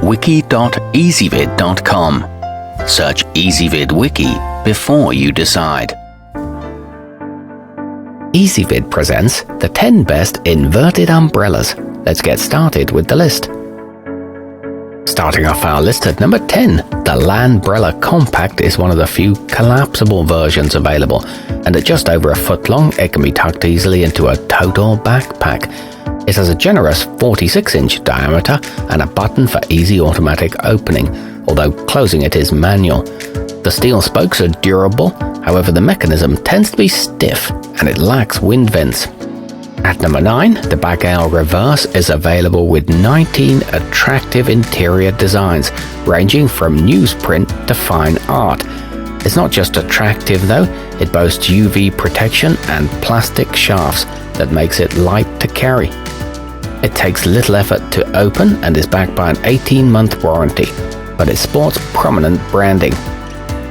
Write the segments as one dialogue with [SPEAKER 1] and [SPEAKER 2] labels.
[SPEAKER 1] wiki.ezvid.com. Search Ezvid Wiki before you decide.
[SPEAKER 2] Ezvid presents the 10 best inverted umbrellas. Let's get started with the list. Starting off our list at number 10, the Lanbrella Compact is one of the few collapsible versions available, and at just over a foot long, it can be tucked easily into a tote or backpack. It has a generous 46-inch diameter and a button for easy automatic opening, although closing it is manual. The steel spokes are durable, however the mechanism tends to be stiff and it lacks wind vents. At number 9, the Bagail Reverse is available with 19 attractive interior designs, ranging from newsprint to fine art. It's not just attractive though, it boasts UV protection and plastic shafts that makes it light to carry. It takes little effort to open and is backed by an 18-month warranty, but it sports prominent branding.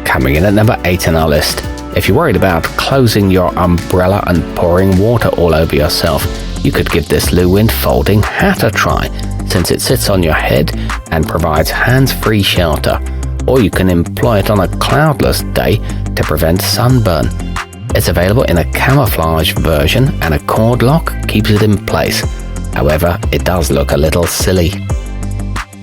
[SPEAKER 2] Coming in at number 8 on our list. If you're worried about closing your umbrella and pouring water all over yourself, you could give this luwint folding hat a try, since it sits on your head and provides hands-free shelter, or you can employ it on a cloudless day to prevent sunburn. It's available in a camouflage version and a cord lock keeps it in place. However, it does look a little silly.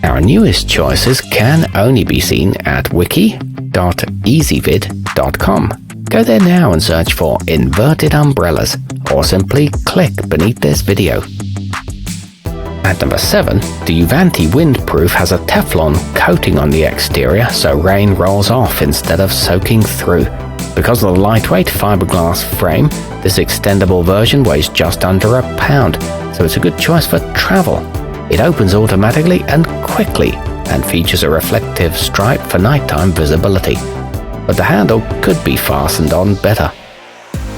[SPEAKER 2] Our newest choices can only be seen at wiki.ezvid.com. Go there now and search for inverted umbrellas, or simply click beneath this video. At number 7, the Uvanti Windproof has a Teflon coating on the exterior so rain rolls off instead of soaking through. Because of the lightweight fiberglass frame, this extendable version weighs just under a pound, so it's a good choice for travel. It opens automatically and quickly, and features a reflective stripe for nighttime visibility. But the handle could be fastened on better.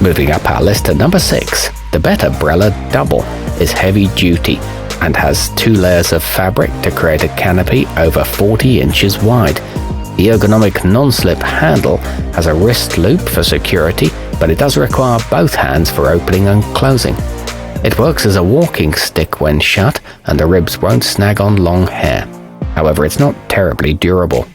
[SPEAKER 2] Moving up our list at number 6, the betterbrella Double is heavy duty and has 2 layers of fabric to create a canopy over 40 inches wide. The ergonomic non-slip handle has a wrist loop for security, but it does require both hands for opening and closing. It works as a walking stick when shut, and the ribs won't snag on long hair. However, it's not terribly durable.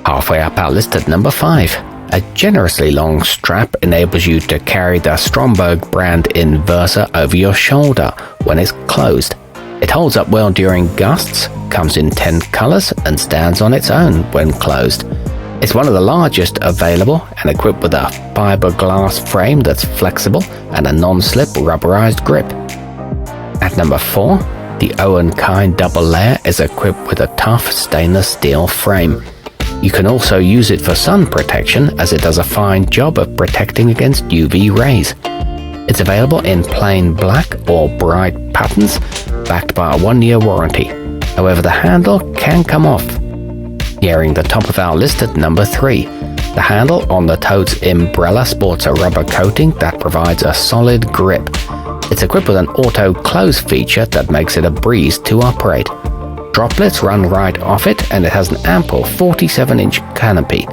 [SPEAKER 2] Halfway up our list at number 5, a generously long strap enables you to carry the strombergbrand inversa over your shoulder when it's closed. It holds up well during gusts, comes in 10 colors, and stands on its own when closed. It's one of the largest available and equipped with a fiberglass frame that's flexible and a non-slip rubberized grip. At number 4, the Owen kyne double layer is equipped with a tough stainless steel frame. You can also use it for sun protection, as it does a fine job of protecting against UV rays. It's available in plain black or bright patterns, backed by a 1-year warranty. However, the handle can come off. Nearing the top of our list at number 3, the handle on the totes inbrella sports a rubber coating that provides a solid grip. It's equipped with an auto close feature that makes it a breeze to operate. Droplets run right off it, and it has an ample 47-inch canopy.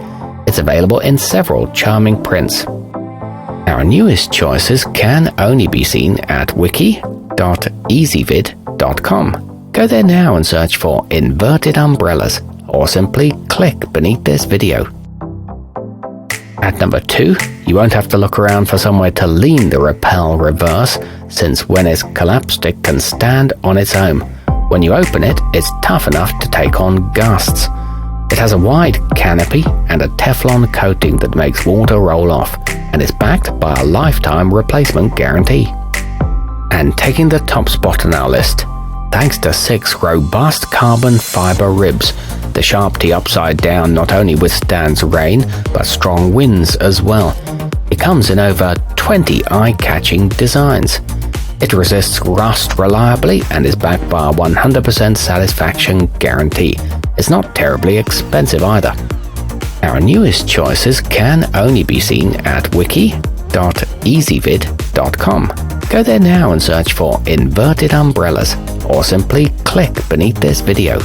[SPEAKER 2] It's available in several charming prints. Our newest choices can only be seen at wiki.ezvid.com. Go there now and search for inverted umbrellas, or simply click beneath this video. At number 2, you won't have to look around for somewhere to lean the Repel Reverse, since when it's collapsed it can stand on its own. When you open it, it's tough enough to take on gusts. It has a wide canopy and a Teflon coating that makes water roll off, and is backed by a lifetime replacement guarantee. And taking the top spot on our list, thanks to 6 robust carbon fiber ribs, the Sharpty upside down not only withstands rain, but strong winds as well. It comes in over 20 eye-catching designs. It resists rust reliably and is backed by a 100% satisfaction guarantee. It's not terribly expensive either. Our newest choices can only be seen at wiki.ezvid.com. Go there now and search for inverted umbrellas, or simply click beneath this video.